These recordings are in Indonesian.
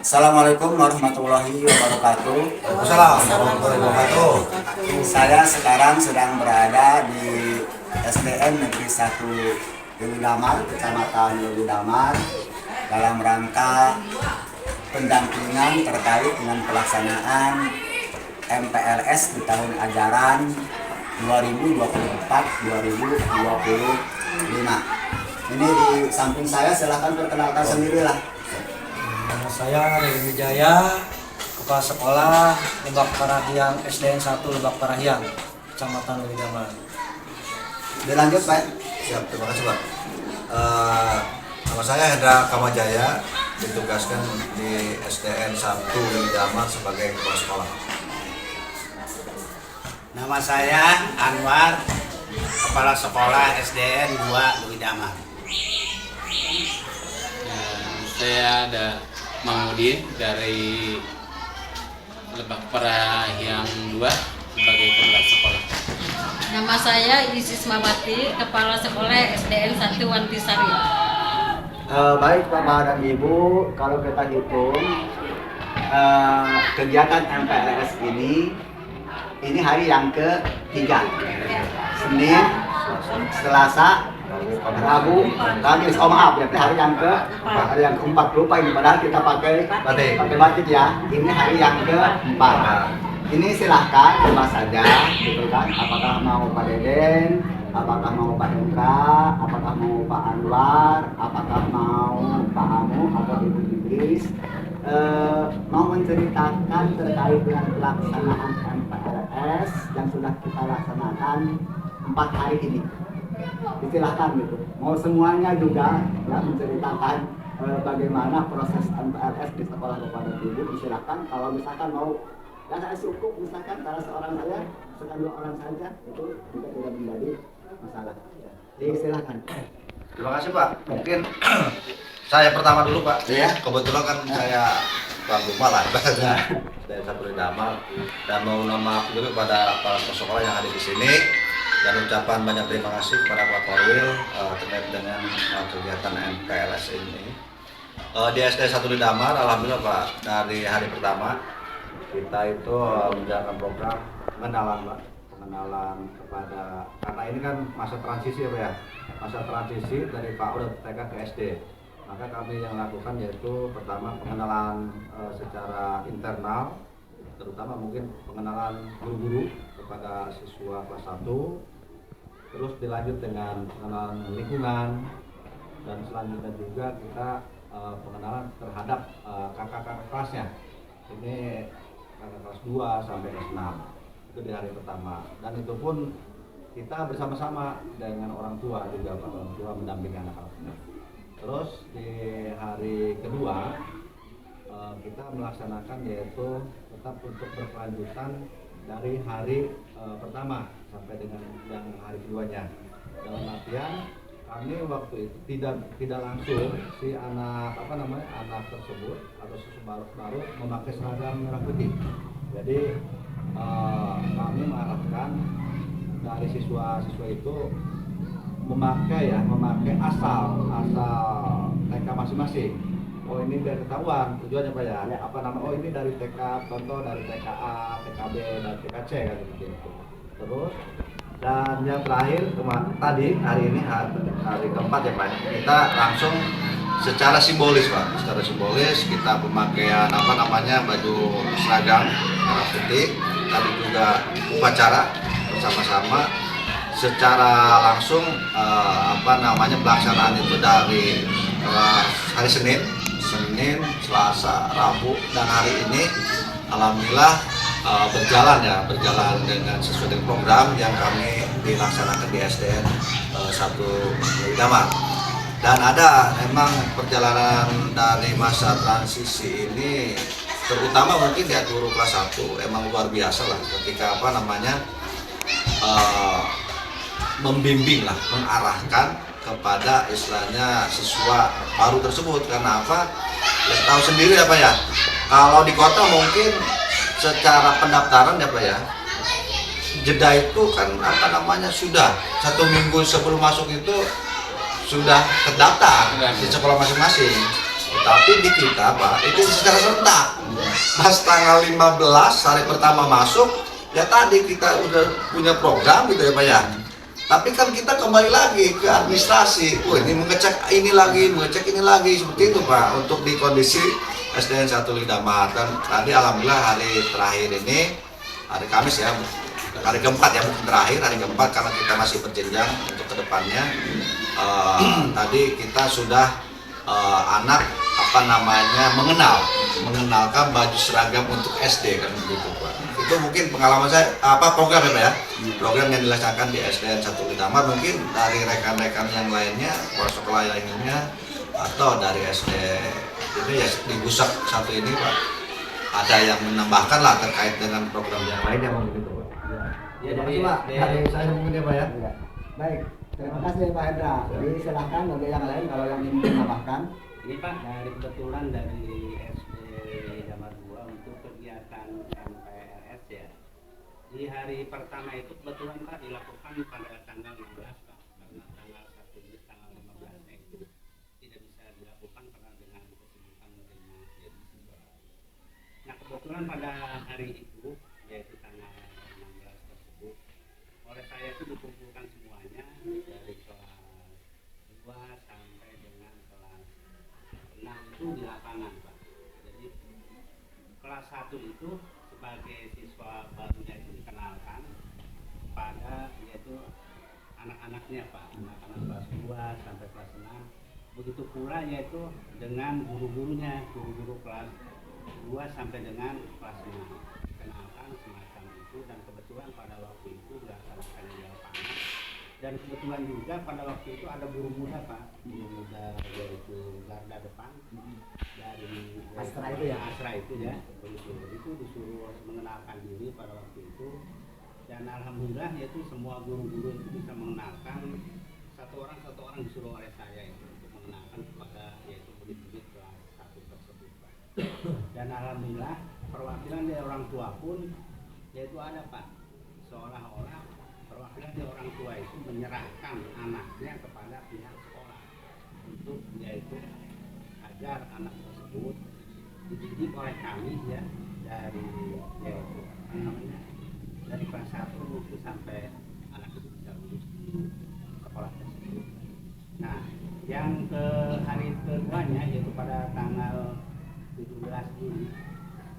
Assalamualaikum warahmatullahi wabarakatuh. Assalamualaikum warahmatullahi wabarakatuh. Saya sekarang sedang berada di SDN Negeri 1 Lewi Damar, Kecamatan Lewi Damar, dalam rangka pendampingan terkait dengan pelaksanaan MPLS di tahun ajaran 2024-2025. Ini di samping saya, silahkan perkenalkan sendirilah. Nama saya Regi Wijaya, Kepala Sekolah Lebak Parahiang SDN 1 Lebak Parahiang, Kecamatan Lewi Damar. Dilanjut, Pak. Siap, terima kasih Pak. Nama saya Hendra Kamajaya, ditugaskan di SDN 1 Lewi Damar sebagai kepala sekolah. Nama saya Anwar, Kepala Sekolah SDN 2 Lewi Damar. Saya ada Mahmudin dari Lebak Parahiang 2 sebagai kepala sekolah. Nama saya Isis Mabati, Kepala Sekolah SDN 1 Wantisari. Baik Bapak dan Ibu, kalau kita hitung kegiatan MPLS ini hari yang ketiga. Senin, Selasa, Rabu, Kamis. Oh maaf, berarti hari yang keempat, lupa ini, padahal kita pakai batik ya. Ini hari yang keempat. Ini silahkan bebas saja, gitu kan? Apakah mau Pak Deden, apakah mau Pak Hendra, apakah mau Pak Anwar, apakah mau Pak Amu atau Ibu Idris, mau menceritakan terkait dengan pelaksanaan MPLS yang sudah kita laksanakan 4 hari ini. Silahkan gitu. Mau semuanya juga ya menceritakan bagaimana proses MPLS di sekolah Bapak dan Ibu. Silahkan. Kalau misalkan mau dan saya cukup, misalkan kalau seorang saya, misalkan 2 orang saja, itu juga tidak menjadi masalah. Jadi silahkan. Terima kasih Pak. Mungkin saya pertama dulu Pak. Iya. Kebetulan kan saya tuan rumah lah, dari 1 Lewi Damar, dan mau maaf juga kepada para sekolah yang ada di sini. Dan ucapan banyak terima kasih kepada Pak Korwil terkait dengan kegiatan MPLS ini. Di SD 1 Lewi Damar, alhamdulillah Pak, dari hari pertama kita itu menjalankan program pengenalan kepada, karena ini kan masa transisi ya Pak ya, masa transisi dari PAUD TK ke SD. Maka kami yang lakukan yaitu pertama pengenalan secara internal, terutama mungkin pengenalan guru-guru kepada siswa kelas 1, terus dilanjut dengan pengenalan lingkungan, dan selanjutnya juga kita pengenalan terhadap kakak-kakak kelasnya. Ini kakak kelas 2 sampai kelas 6, itu di hari pertama, dan itu pun kita bersama-sama dengan orang tua juga, Pak, orang tua mendampingi anak-anaknya. Terus di hari kedua kita melaksanakan yaitu tetap untuk berkelanjutan dari hari pertama sampai dengan yang hari keduanya. Dalam artian kami waktu itu tidak langsung si anak tersebut atau siswa baru memakai seragam merah putih. Jadi kami mengarahkan dari siswa-siswa itu memakai asal TK masing-masing. Oh ini dari ketahuan tujuannya Pak ya. Oh ini dari TK, contoh dari TKA, TKB, dan TKC kan seperti itu. Terus dan yang terakhir tadi hari ini hari keempat ya Pak, kita langsung secara simbolis Pak, secara simbolis kita pemakaian baju seragam merah putih, tadi juga upacara bersama-sama secara langsung pelaksanaan itu dari hari Senin, Selasa, Rabu, dan hari ini alhamdulillah berjalan dengan sesuai dengan program yang kami dilaksanakan di SDN 1 Lewi Damar. Dan ada memang perjalanan dari masa transisi ini, terutama mungkin di guru kelas 1 emang luar biasa lah ketika membimbing lah, mengarahkan kepada istilahnya siswa baru tersebut. Karena apa? Ya, tahu sendiri apa ya, kalau di kota mungkin secara pendaftaran ya Pak ya, jeda itu kan sudah 1 minggu sebelum masuk itu sudah terdaftar di sekolah masing-masing. Tetapi di kita Pak, itu secara serentak. Pas tanggal 15 hari pertama masuk, ya tadi kita udah punya program gitu ya Pak ya. Tapi kan kita kembali lagi ke administrasi. Ini mengecek ini lagi, seperti itu Pak. Untuk di kondisi SDN 1 Lidamar. Dan tadi alhamdulillah hari terakhir ini, hari Kamis ya, hari keempat ya, mungkin terakhir hari keempat karena kita masih berjenjang untuk kedepannya. Tadi kita sudah anak mengenalkan baju seragam untuk SD kan begitu Pak. Itu mungkin pengalaman saya program ya Pak ya. Program yang dilaksanakan di SDN 1 Lidamar, mungkin dari rekan-rekan yang lainnya, kepala sekolah lainnya atau dari SD ini ya di pusat satu ini Pak. Ada yang menambahkan lah terkait dengan program yang lainnya begitu Pak. Ya, dari saya mungkin ya Pak ya. Baik, terima kasih Pak Hendra. Jadi silahkan bagi yang lain kalau yang ingin menambahkan. Ini Pak, dari kebetulan dari SD Lidamar 2 untuk kegiatan MPLS ya. Di hari pertama itu kebetulan Pak dilakukan pada tanggal 16 Pak. Karena tanggal 15 itu tidak bisa dilakukan karena dengan kesibukan menerima siswa. Nah kebetulan pada hari itu, yaitu tanggal 16 tersebut, oleh saya itu dikumpulkan semuanya dari kelas 2 sampai dengan kelas 6 itu di lapangan Pak. Jadi kelas 1 itu sebagai siswa barunya itu dikenalkan pada yaitu anak-anaknya Pak, anak-anak kelas 2 sampai kelas 6. Begitu pula yaitu dengan guru-gurunya, guru-guru kelas 2 sampai dengan kelas 6 dikenalkan semacam itu. Dan kebetulan pada waktu itu dilaksanakan di lapangan. Dan kebetulan juga pada waktu itu ada guru muda Pak, guru muda yaitu garda depan dari Astra itu ya? Astra itu ya, begitu. Itu disuruh mengenalkan diri pada waktu itu. Dan alhamdulillah yaitu semua guru-guru itu bisa mengenalkan satu orang disuruh oleh saya itu untuk mengenalkan kepada yaitu murid-murid kelas 1 tersebut Pak. Dan alhamdulillah perwakilan dari orang tua pun yaitu ada Pak, seolah-olah perwakilan dari orang tua itu menyerahkan anaknya kepada pihak sekolah untuk yaitu agar anak tersebut dididik oleh kami ya dari yaitu dari kelas 1 itu sampai anak itu bisa lulus di sekolah tersebut. Nah, yang ke hari keduanya yaitu pada tanggal 17 Juli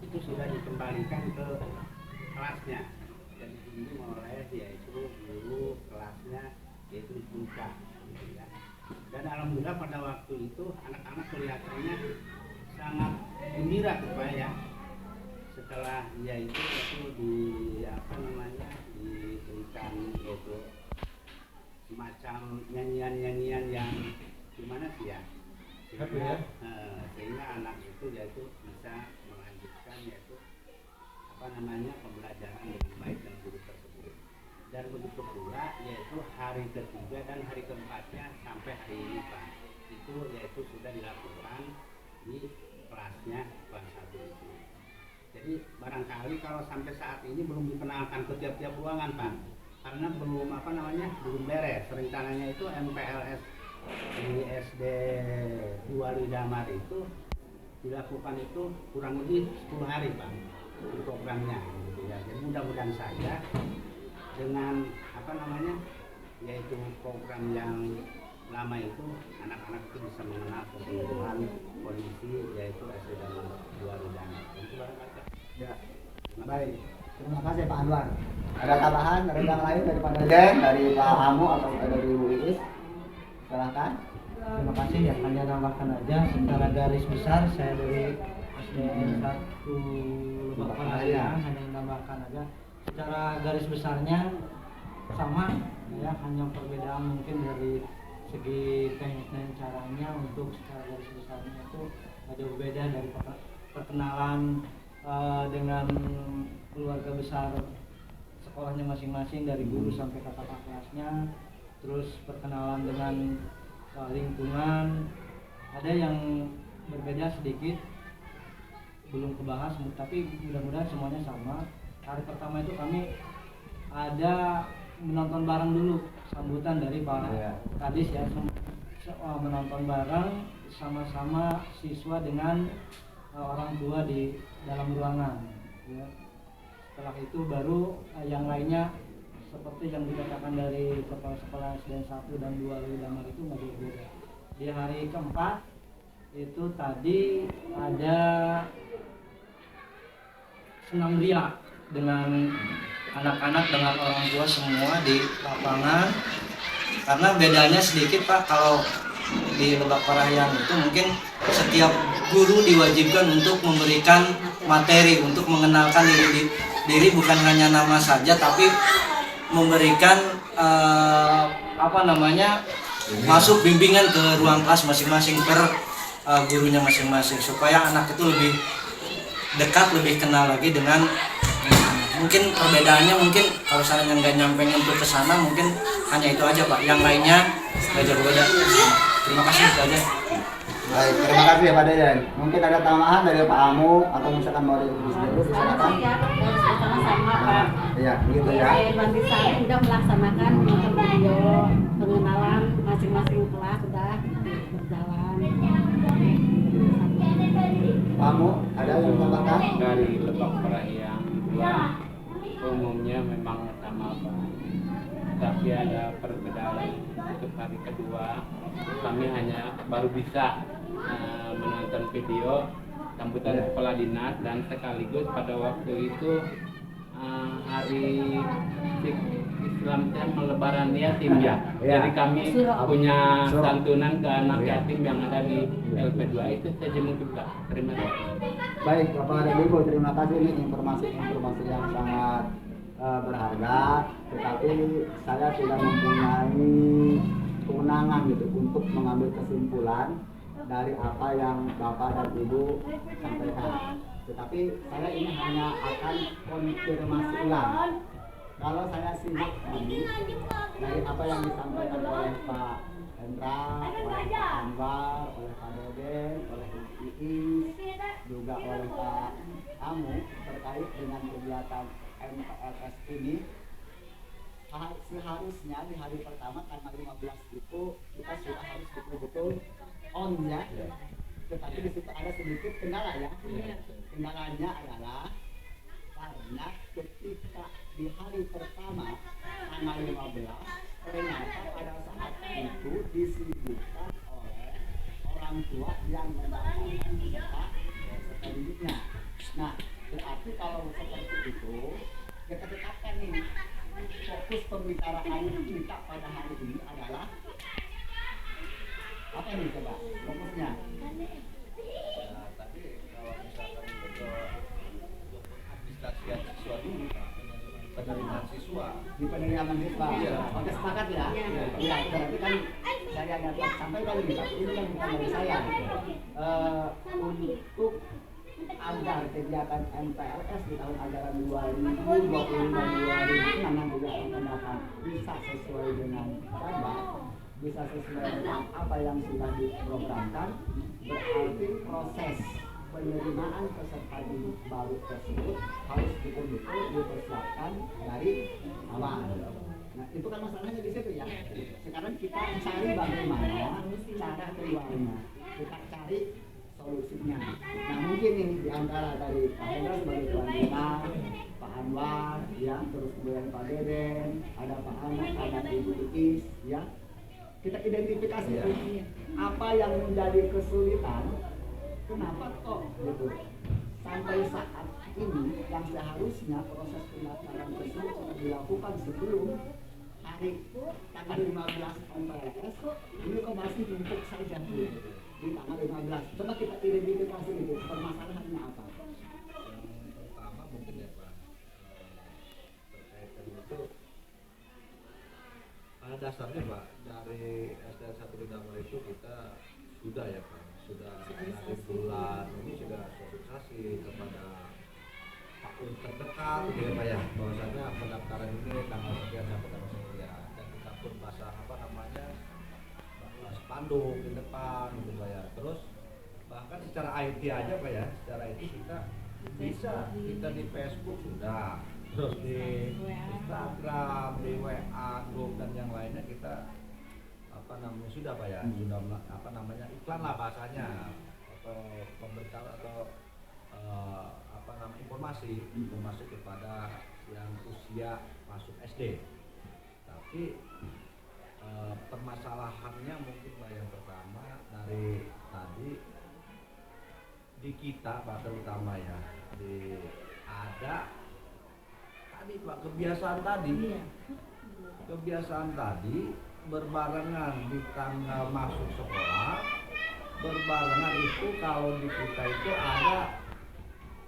itu sudah dikembalikan ke kelasnya dan dibimbing oleh yaitu guru kelasnya yaitu Buka gitu ya. Dan alhamdulillah pada waktu itu anak-anak kelihatannya sangat gembira Pak ya. Setelah yaitu diberikan yaitu semacam nyanyian-nyanyian yang gimana sih ya, sehingga anak itu yaitu bisa melanjutkan yaitu pembelajaran dengan baik dengan guru tersebut. Dan begitu pula yaitu hari ketiga dan hari keempatnya sampai hari ini Pak, itu yaitu sudah dilakukan di kelasnya kelas 1 itu. Jadi barangkali kalau sampai saat ini belum dikenalkan ke tiap-tiap ruangan Pak, karena belum belum beres. Rencananya itu MPLS di SD 2 Lidamar itu dilakukan itu kurang lebih 10 hari Pak di programnya gitu ya. Jadi mudah-mudahan saja dengan yaitu program yang lama itu anak-anak itu bisa mengenal keseluruhan kondisi yaitu SD 2 Lidamar. Ya, baik. Terima kasih Pak Anwar. Ada tambahan rekan lain daripada dari Pak Amu atau dari Bu Iis? Silahkan. Terima kasih ya, hanya tambahkan aja secara garis besar saya dari SDN 1 Lebak Parahyangan hanya menambahkan aja secara garis besarnya sama ya, hanya perbedaan mungkin dari segi teknik dan caranya. Untuk secara garis besarnya itu ada berbeda dari perkenalan dengan keluarga besar sekolahnya masing-masing dari guru sampai kakak kelasnya, terus perkenalan dengan lingkungan. Ada yang berbeda sedikit belum kebahas, tapi mudah-mudahan semuanya sama. Hari pertama itu kami ada menonton bareng dulu, sambutan dari Pak Kadis ya, menonton bareng sama-sama siswa dengan orang tua di dalam ruangan ya. Setelah itu baru yang lainnya seperti yang dikatakan dari kepala sekolah SDN 1 dan 2 Lewi Damar itu nggak berbeda. Di hari keempat itu tadi ada senam ria dengan anak-anak dengan orang tua semua di lapangan. Karena bedanya sedikit Pak, kalau di Lebak Parahyangan itu mungkin setiap guru diwajibkan untuk memberikan materi untuk mengenalkan diri bukan hanya nama saja, tapi memberikan masuk bimbingan ke ruang kelas masing-masing per gurunya masing-masing supaya anak itu lebih dekat, lebih kenal lagi dengan mungkin perbedaannya mungkin kalau misalnya nggak nyampe untuk ke sana mungkin hanya itu aja Pak, yang lainnya nggak jauh beda. Terima kasih itu aja. Baik, terima kasih ya Pak Deden. Mungkin ada tambahan dari Pak Amu atau misalkan mau silakan. Sama-sama Pak. Iya, gitu ya. Wantisari sudah melaksanakan nonton video pengenalan masing-masing kelas sudah berjalan. Pak Amu, ada yang tambahkan? Dari Lebak Parahyangan 2 umumnya memang sama Pak, tapi ada perbedaan. Untuk hari kedua kami hanya baru bisa menonton video sambutan kepala dinas, dan sekaligus pada waktu itu hari Islam Lebaran yatim ya. Jadi kami punya santunan ke anak yatim yang ada di LP2. Itu saja mungkin Pak. Terima kasih. Baik, Bapak dan Ibu, terima kasih, ini informasi yang sangat berharga, tetapi saya tidak mempunyai kewenangan gitu untuk mengambil kesimpulan dari apa yang Bapak dan Ibu sampaikan. Tetapi saya ini hanya akan konfirmasi ulang. Kalau saya simak tadi dari apa yang disampaikan oleh Pak Hendra, oleh Pak Anwar, oleh Pak Deden, oleh Iis, juga oleh Pak Amu terkait dengan kegiatan MPLS ini, seharusnya di hari pertama tanggal 15 itu kita sudah harus betul-betul on ya. Tetapi di situ ada sedikit kendala ya. Kendalanya adalah karena ketika di hari pertama tanggal 15 ternyata pada saat itu disibukkan oleh orang tua yang mendapatkan peserta didiknya. Nah, berarti kalau seperti itu kita tetapkan nih fokus pembicaraan kita pada hari ini adalah apa nih coba fokusnya? Nah, tadi kalau misalkan untuk administrasian siswa dulu, penerimaan siswa. Di penerimaan siswa. Iya. Oke, sepakat ya. Iya, berarti kan saya dapat sampaikan ini, tapi ini kan bukan dari saya. Untuk agar kegiatan MPLS di tahun ajaran 2025-2026 juga akan bisa sesuai dengan jadwal, bisa sesuai dengan apa yang sudah diprogramkan, berarti proses penerimaan peserta didik baru tersebut harus betul-betul dipersiapkan dari awal. Nah, itu kan masalahnya di situ ya. Sekarang kita cari bagaimana cara keluarnya, kita cari solusinya. Nah, mungkin nih di antara dari Pak Hendra sebagai tuan rumah, Pak Anwar, ya, terus kemudian Pak Deden, ada Pak Anak, ada Ibu Iis, ya. Kita identifikasi apa yang menjadi kesulitan, kenapa kok gitu. Sampai saat ini yang seharusnya proses pendaftaran tersebut sudah dilakukan sebelum hari tanggal 15 MPLS, ini kok masih numpuk saja di tanggal 15. Coba kita identifikasi itu permasalahannya apa. Yang pertama mungkin ya Pak, terkait dengan itu pada dasarnya Pak, dari SDN 1 Damar itu kita sudah ya Pak, sudah dari bulan ini sudah sosialisasi kepada tahun terdekat gitu ya Pak ya, bahwasanya pendaftaran ini tanggal sekian sampai tanggal sekian, dan kita pun pasang spanduk di depan gitu Pak ya. Terus bahkan secara IT aja Pak ya, secara IT kita bisa, kita di Facebook sudah, terus di Instagram, di WA, grup dan yang lainnya kita sudah Pak ya, sudah iklan lah bahasanya, atau pemberitahuan atau informasi kepada yang usia masuk SD. Tapi permasalahannya mungkin Pak yang pertama dari tadi di kita Pak, terutama ya ada tadi Pak kebiasaan tadi berbarengan di tanggal masuk sekolah, berbarengan itu kalau di kita itu ada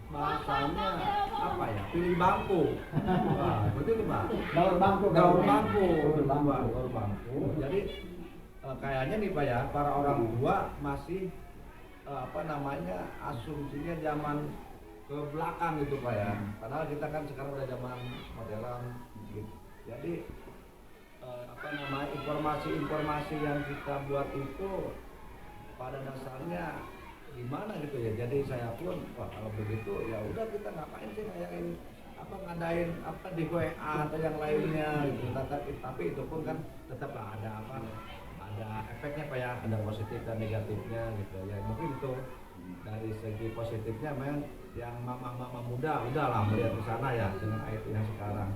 bahasanya apa ya, pilih bangku. Wah, betul Pak. Gaul bangku. Jadi kayaknya nih Pak ya, para orang tua masih asumsinya zaman ke belakang gitu Pak ya. Padahal kita kan sekarang udah zaman modern gitu. Jadi informasi yang kita buat itu pada dasarnya gimana gitu ya. Jadi saya pun kalau begitu ya udah, kita ngapain sih ngadain di WA atau yang lainnya gitu. Tapi itu pun kan tetap ada efeknya Pak ya, ada positif dan negatifnya gitu ya. Mungkin itu dari segi positifnya memang yang mama muda udahlah melihat ke sana ya dengan IT yang sekarang.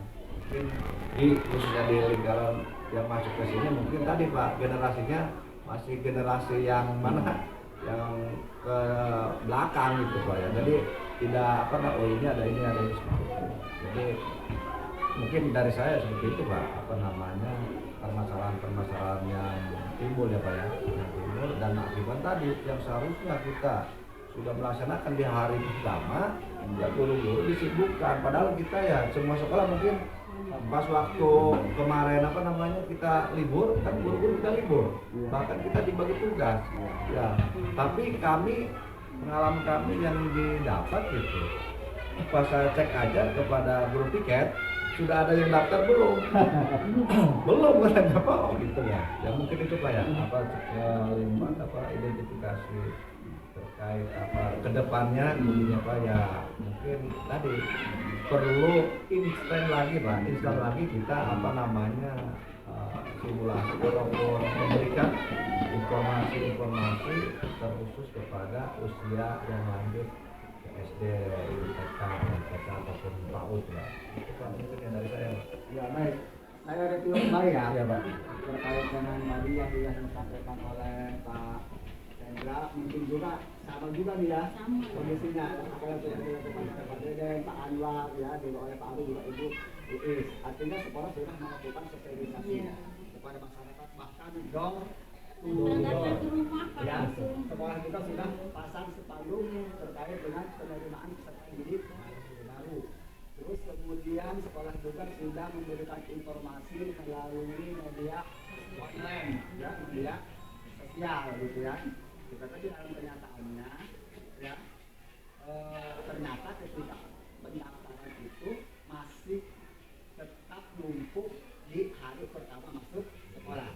Mungkin khususnya di lingkaran yang masuk ke sini mungkin tadi Pak generasinya masih generasi yang mana, yang ke belakang gitu Pak ya. Jadi tidak ini ada ini seperti itu. Jadi mungkin dari saya seperti itu Pak, permasalahan yang timbul ya Pak ya, yang timbul dan akibat tadi yang seharusnya kita sudah melaksanakan di hari pertama ya guru-guru disibukkan, padahal kita ya semua sekolah mungkin pas waktu kemarin kita libur kan guru-guru kita libur, bahkan kita dibagi tugas ya. Tapi pengalaman kami yang didapat gitu, pas saya cek aja kepada guru piket sudah ada yang daftar belum? Belum katanya Pak, gitu ya. Ya mungkin itu Pak ya, identifikasi terkait kedepannya intinya Pak ya, mungkin tadi perlu instan lagi kita simulasi ataupun memberikan informasi terkhusus kepada usia yang lanjut ke SD, TK, ataupun PAUD ya. Itu Pak mungkin yang dari saya. Ya baik, saya review kembali ya. Ya Pak. Terkait dengan tadi yang disampaikan oleh Pak Hendra, mungkin juga sama juga nih ya kondisinya. Apa yang sudah dilakukan Pak Deden, Pak Anwar ya, oleh Pak Abu juga Ibu Iis. Artinya sekolah sudah melakukan sosialisasi kepada masyarakat, bahkan dong ya, sekolah kita sudah pasang spanduk terkait dengan penerimaan peserta didik baru. Terus kemudian sekolah juga sudah memberikan informasi melalui media online ya, media sosial gitu ya. Kita tadi dalam pernyataannya ya, ternyata ketika pendaftaran itu masih tetap numpuk di hari pertama masuk sekolah.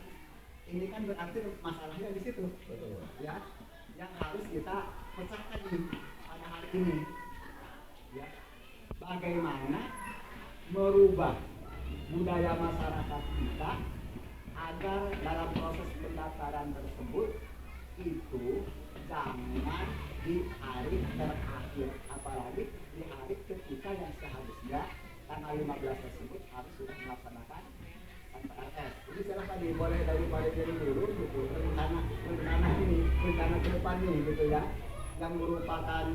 Ini kan berarti masalahnya di situ, ya, yang harus kita pecahkan pada hari ini, ya, bagaimana merubah budaya masyarakat kita agar dalam proses pendaftaran tersebut itu jangan di hari terakhir, apalagi di hari ketika yang seharusnya tanggal 15 tersebut harus sudah melaksanakan PRS. Jadi silahkan boleh daripada diri dulu gitu, rencana ke depan nih gitu ya, yang merupakan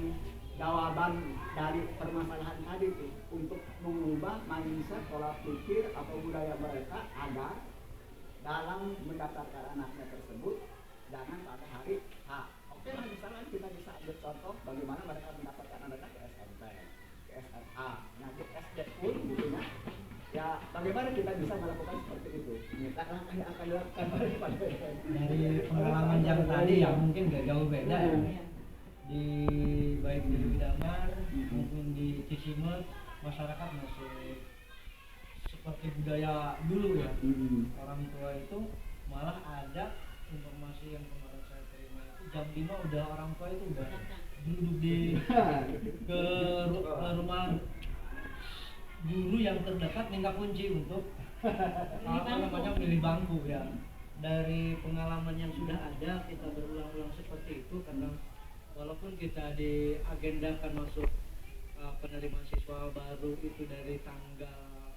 jawaban dari permasalahan tadi itu untuk mengubah mindset, pola pikir atau budaya mereka agar dalam mendaftarkan anaknya tersebut jangan pada hari H. Oke lah, misalnya kita bisa ambil contoh bagaimana mereka mendaftarkan anaknya ke SMP, ke SMA, nah di SD pun gitu ya, bagaimana kita bisa melakukan seperti itu? Langkah yang akan dilakukan dari pengalaman yang tadi yang mungkin gak jauh beda ya. Di baik di Widamar maupun di Cisimet, masyarakat masih seperti budaya dulu ya. Orang tua itu malah ada informasi yang kemarin saya terima itu jam 5 udah orang tua itu udah duduk di ke rumah guru yang terdekat minta kunci untuk milih bangku ya. dari pengalaman yang sudah ada kita berulang-ulang seperti itu, karena walaupun kita diagendakan masuk penerimaan siswa baru itu dari tanggal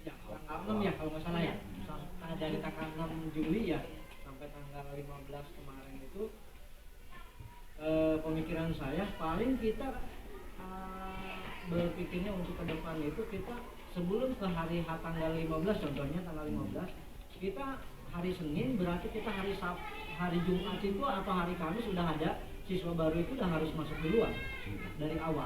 ya tanggal 6 ya kalau nggak salah ya, dari tanggal 6 Juli ya sampai tanggal 15 kemarin itu, pemikiran saya paling kita berpikirnya untuk ke depan itu kita sebelum ke hari H tanggal 15, contohnya tanggal 15 kita hari Senin, berarti kita hari Jumat itu atau hari Kamis sudah ada siswa baru itu udah harus masuk duluan dari awal.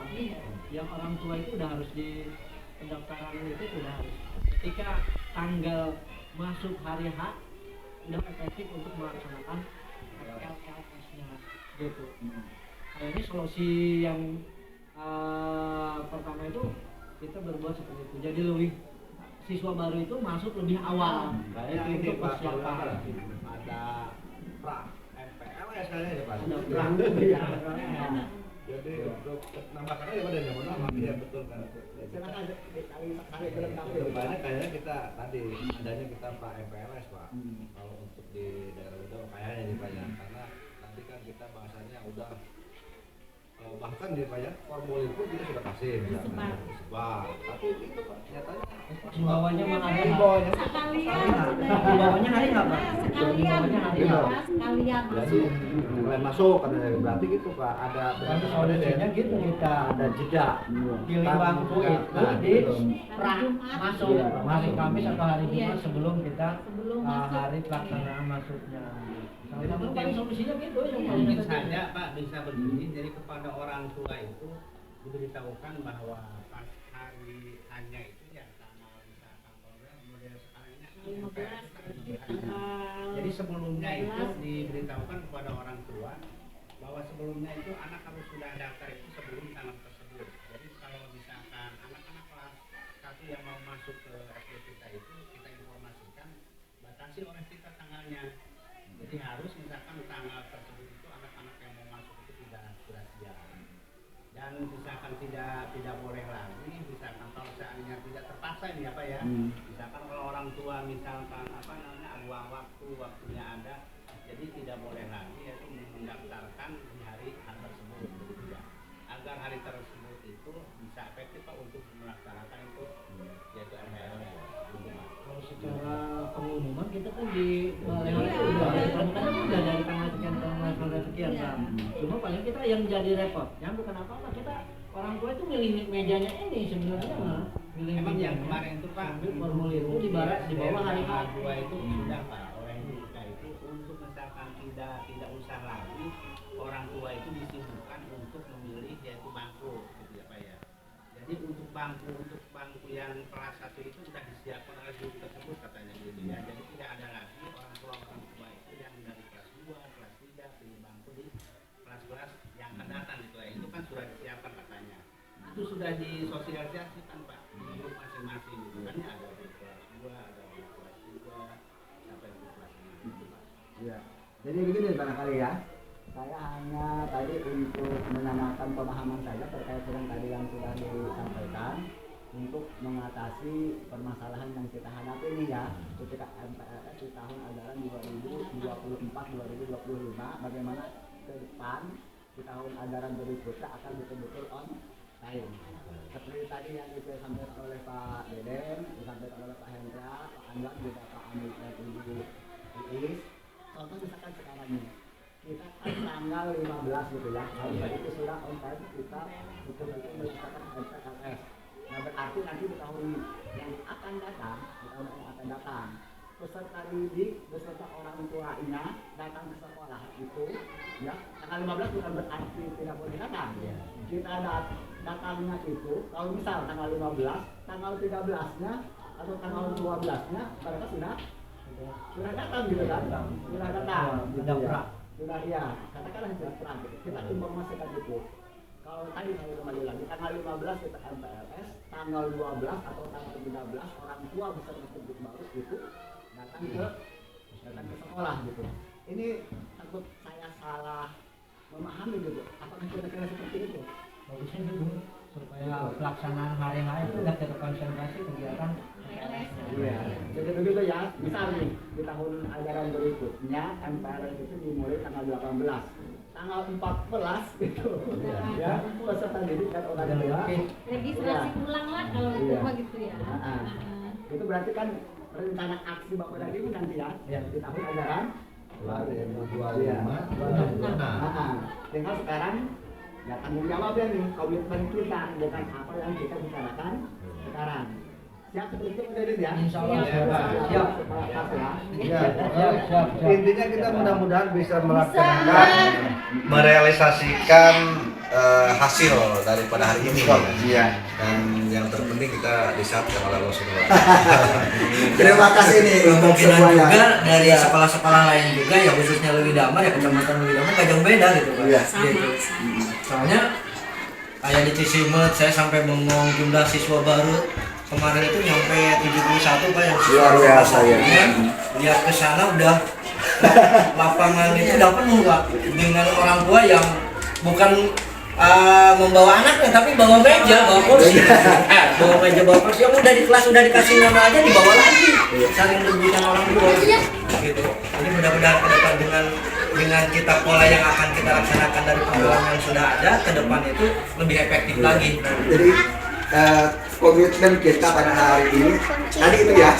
Yang orang tua itu udah harus di pendaftaran itu sudah harus. Ketika tanggal masuk hari H udah efektif untuk melaksanakan LLS-nya gitu. Kayaknya solusi yang pertama itu kita berbuat seperti itu. Jadi lebih siswa baru itu masuk lebih awal. Kayak itu ini untuk Pak, persiapan. ada pra MPLS kayaknya ya Pak. Ada perang ya. Jadi untuk nambahkan aja pada zaman lama ya betul kan. Silakan kali dilengkapi. Kedepannya kayaknya kita tadi adanya kita pra MPLS Pak. Kalau untuk di daerah udah kayaknya nih Pak ya, karena nanti kan kita bahasanya udah bahkan di Pak ya formulir pun kita sudah kasih misalnya disebar. Tapi itu Pak nyatanya Di bawahnya mana ada? di bawahnya Sekalian Di bawahnya hari nggak Pak? sekalian sekalian jadi mulai masuk katanya, berarti gitu Pak ada Berarti solusinya gitu kita ada jeda pilih bangku itu Nah, di gitu. pra masuk hari Kamis atau hari Jumat sebelum kita Sebelum masuk. hari pelaksanaan masuknya. Salah satu paling solusinya gitu yang paling Mungkin efektif. saja Pak bisa begini, jadi kepada orang tua itu diberitahukan bahwa pas hari hanya itu ya tanggal misalkan model sekarang ini 15 jadi sebelumnya itu diberitahukan kepada orang tua bahwa sebelumnya itu anak harus sudah daftar itu sebelum tanggal tersebut. Jadi kalau misalkan anak-anak kelas 1 yang mau masuk ke SD kita itu kita informasikan batasi oleh kita tanggalnya. Jadi harus misalkan tanggal tersebut itu anak-anak yang mau masuk itu sudah siap. Dan misalkan tidak boleh lagi, misalkan kalau seandainya tidak terpaksa ini apa ya, misalkan kalau orang tua misalkan apa namanya ruang waktunya ada, jadi tidak boleh lagi yaitu mendaftarkan di hari tersebut begitu ya, agar hari tersebut itu bisa efektif Pak untuk melaksanakan itu yaitu MPLS. Kalau secara pengumuman kita kan di balai itu udah dari tanggal sekian tanggal sekian Pak. Cuma paling kita yang jadi repotnya bukan apa-apa, kita orang tua itu milih mejanya ini sebenarnya mah. Milih Emang yang mejanya. kemarin itu Pak Ambil formulir itu di bawah hari H. H2 itu sudah Pak oleh kita itu untuk misalkan tidak usah lagi orang tua itu disibukkan untuk memilih yaitu bangku gitu ya Pak ya. Jadi untuk bangku yang kelas 1 itu sudah disiapkan oleh guru tersebut katanya gitu ya. Jadi tidak ada lagi orang tua itu yang dari kelas 2, kelas 3 pilih bangku di kelas-kelas yang akan datang gitu ya. Itu kan sudah disiapkan katanya. Itu sudah disosialisasikan Pak di grup masing-masing gitu kan ya, ada di kelas 2, ada di kelas 3 sampai di kelas 5 gitu Pak. Ya. Jadi begini barangkali ya. Saya hanya tadi untuk menanyakan pemahaman saya terkait dengan tadi yang sudah disampaikan untuk mengatasi permasalahan yang kita hadapi ini ya ketika MPLS di tahun ajaran 2024-2025, bagaimana ke depan di tahun ajaran berikutnya akan betul-betul on time. Seperti tadi yang disampaikan oleh Pak Deden, disampaikan oleh Pak Hendra, Pak Anwar, juga Pak Amir dan Ibu Iis. Contoh misalkan sekarang ini kita kan tanggal 15 gitu ya, harusnya itu sudah on time kita betul-betul melaksanakan MPLS. Nah berarti nanti di tahun yang akan datang, peserta didik beserta orang tuanya datang ke sekolah itu ya tanggal 15 bukan berarti tidak boleh datang. Kita datangnya itu kalau misal tanggal 15, tanggal 13-nya atau tanggal 12-nya mereka sudah datang gitu kan, sudah datang, sudah ya katakanlah sudah perang gitu. Kita informasikan gitu. Kalau tadi saya kembali lagi tanggal 15 kita MPLS, tanggal 12 atau tanggal 13 orang tua beserta penduduk baru itu datang ke sekolah gitu. Ini takut saya salah memahami gitu. Apakah kira-kira seperti itu? Bagusnya dulu supaya ya pelaksanaan hari-hari itu udah terkonsentrasi kegiatan Iya. Jadi begitu ya. Misal nih di tahun ajaran berikutnya MPLS itu dimulai tanggal 18. Tanggal 14 gitu. Ya, peserta didik dan orang tua. Registrasi ulang lah kalau Iya. itu gitu ya. Itu berarti kan rencana aksi Bapak tadi ini nanti ya, di tahun ajaran 2025. Tinggal sekarang ya tanggung jawabnya nih, komitmen kita dengan apa yang kita bicarakan sekarang. Siap seperti itu menjadi ya? Insya Allah Siap. siap. Siap. Intinya kita mudah-mudahan bisa melaksanakan, merealisasikan hasil daripada hari ini. Iya. Dan yang terpenting kita disatukan oleh Allah Subhanahu wa Terima kasih nih untuk Kemungkinan semuanya. juga dari sekolah-sekolah lain juga ya khususnya Lewi Damar ya kecamatan Lewi Damar gak jauh beda gitu Pak. Iya. Gitu. Soalnya kayak di Cisimet saya sampai bengong jumlah siswa baru kemarin itu nyampe 71 Pak yang siswa Luar biasa, ya. Lihat ke sana udah lapangan itu udah penuh Pak dengan orang tua yang bukan membawa anaknya tapi bawa meja, bawa kursi. Bawa meja, bawa kursi yang udah di kelas udah dikasih nama aja dibawa lagi. Saling merugikan orang tua. Gitu. Jadi mudah-mudahan ke depan dengan kita pola yang akan kita laksanakan dari program yang sudah ada ke depan itu lebih efektif lagi. Jadi komitmen kita pada hari ini tadi itu ya.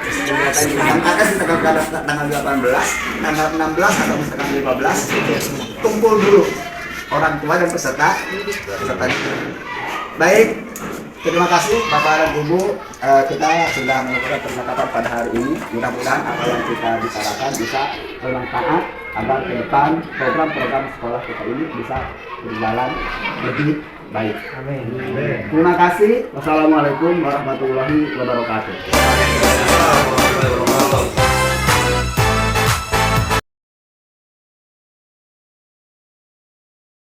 Yang akan ditetapkan tanggal 18, tanggal 16 atau misalkan 15 kumpul dulu orang tua dan peserta. Baik, terima kasih Bapak dan Ibu. Kita sudah melakukan percakapan pada hari ini. Mudah-mudahan apa yang kita bicarakan bisa bermanfaat agar ke depan program-program sekolah kita ini bisa berjalan lebih baik. Amin. Terima kasih. Wassalamualaikum warahmatullahi wabarakatuh.